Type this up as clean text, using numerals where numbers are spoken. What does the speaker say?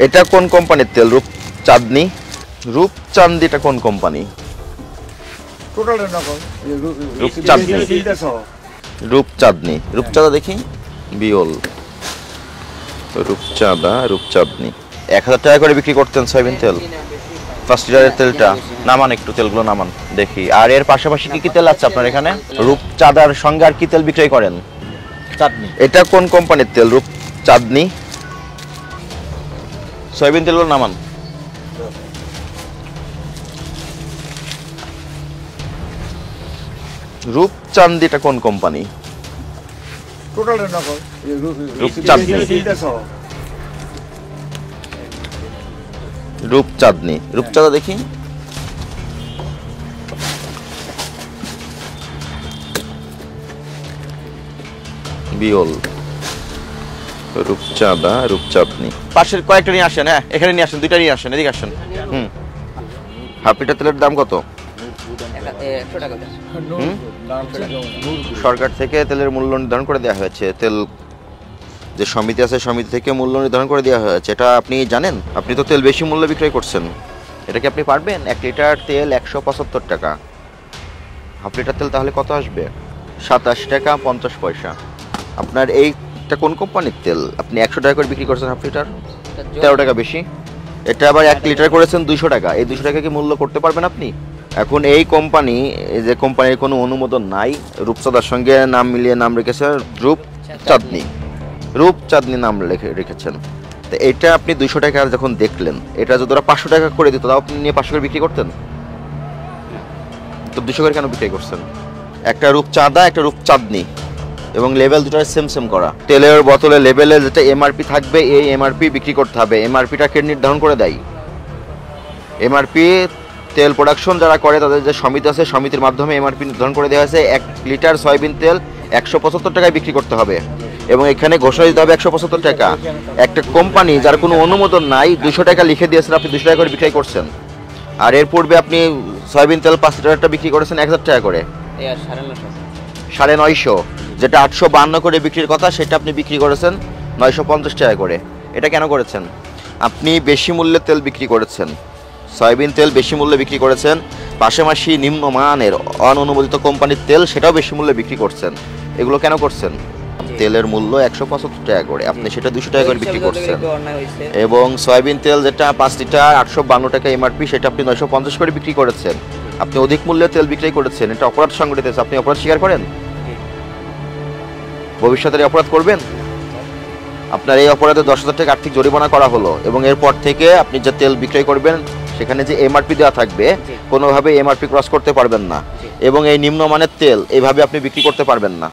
এটা কোন কোম্পানির তেল? রূপচাঁদনি। রূপচাঁদনিটা কোন কোম্পানি? রূপচাঁদনি। রূপচাঁদা দেখি, বিওল রূপচাঁদনি 1000 টাকা করে বিক্রি করতেন সয়াবিন তেল। ফার্স্ট লিটারের তেলটা নামান, একটু তেলগুলো নামান দেখি। আর এর পাশাপাশি কি কি তেল আছে আপনার এখানে? রূপচাঁদার সঙ্গে আর কি তেল বিক্রয় করেন? চাঁদনি। এটা কোন কোম্পানির তেল? রূপচাঁদনি। সয়াবিন তেলগুলো নামান। রূপচাঁদনিটা কোন কোম্পানি? রূপচাঁদনি। রূপচাঁদা দেখি, বিওল রূপচাঁদনি। পাশের কয়েকটা নিয়ে আসেন। হ্যাঁ, এখানে নিয়ে আসেন, দুইটা নিয়ে আসেন, এদিকে আসেন। হাফ লিটার তেলের দাম কত? সরকার থেকে তেলের মূল্য নির্ধারণ করে দেওয়া হয়েছে। তেল যে সমিতি আছে, সমিতি থেকে মূল্য নির্ধারণ করে দেওয়া হয়েছে। এটা আপনি জানেন? আপনি তো তেল বেশি মূল্যে বিক্রয় করছেন। এটা কি আপনি পারবেন? 1 লিটার তেল 175 টাকা। হাফ লিটার তেল তাহলে কত আসবে? 27 টাকা 50 পয়সা। আপনার এইটা কোন কোম্পানির তেল? আপনি 100 টাকা করে বিক্রি করছেন হাফ লিটার, 13 টাকা বেশি। এটা আবার 1 লিটার করেছেন 200 টাকা। এই 200 টাকা কি মূল্য করতে পারবেন আপনি? এখন এই কোম্পানি, যে কোম্পানির কোনো অনুমোদন নাই, রূপচাঁদার সঙ্গে নাম মিলিয়ে নাম রেখেছে রূপচাঁদনি নাম রেখেছেন। তো এটা আপনি 200 টাকা যখন দেখলেন, এটা যদি ওরা 500 টাকা করে দিত, তাও আপনি নিয়ে 500 করে বিক্রি করতেন? তো 200 করে কেন বিক্রি করছেন? একটা রূপচাঁদা, একটা রূপচাঁদনি, এবং লেভেল দুটোর সেম করা। তেলের বোতলে লেভেলে যেটা এমআরপি থাকবে, এই এমআরপি বিক্রি করতে হবে। এমআরপিটা কে নির্ধারণ করে দেয়? এমআরপি তেল প্রোডাকশন যারা করে, তাদের যে সমিতি আছে, সমিতির মাধ্যমে এমআরপি নির্ধারণ করে দেওয়া হয়েছে। 1 লিটার সয়াবিন তেল 175 টাকায় বিক্রি করতে হবে, এবং এখানে ঘোষণা দিতে হবে 175 টাকা। একটা কোম্পানি যার কোনো অনুমোদন নাই 200 টাকা লিখে দিয়েছেন, আপনি 200 টাকা করে বিক্রয় করছেন। আর এর পূর্বে আপনি সয়াবিন তেল 5 লিটারটা বিক্রি করেছেন 1000 টাকা করে, 950। যেটা 852 করে বিক্রির কথা, সেটা আপনি বিক্রি করেছেন 950 টাকা করে। এটা কেন করেছেন? আপনি বেশি মূল্যে তেল বিক্রি করেছেন, সয়াবিন তেল বেশি মূল্যে বিক্রি করেছেন, পাশাপাশি নিম্নমানের অননুমোদিত কোম্পানির তেল সেটাও বেশি মূল্যে বিক্রি করছেন। এগুলো কেন করছেন? তেলের মূল্য 175 টাকা করে, আপনি সেটা 200 টাকা করে বিক্রি করছেন। এবং সয়াবিন তেল যেটা 5 লিটার 852 টাকা এমআরপি, সেটা আপনি 950 করে বিক্রি করেছেন। আপনি অধিক মূল্যে তেল বিক্রয় করেছেন। এটা অপরাধ সংগঠিত হয়েছে। আপনি অপরাধ স্বীকার করেন? ভবিষ্যতে অপরাধ করবেন? আপনার এই অপরাধে 10,000 টাকা আর্থিক জরিমানা করা হলো, এবং এরপর থেকে আপনি যে তেল বিক্রয় করবেন, সেখানে যে এমআরপি দেওয়া থাকবে, কোনোভাবে এমআরপি ক্রস করতে পারবেন না, এবং এই নিম্নমানের তেল এইভাবে আপনি বিক্রি করতে পারবেন না।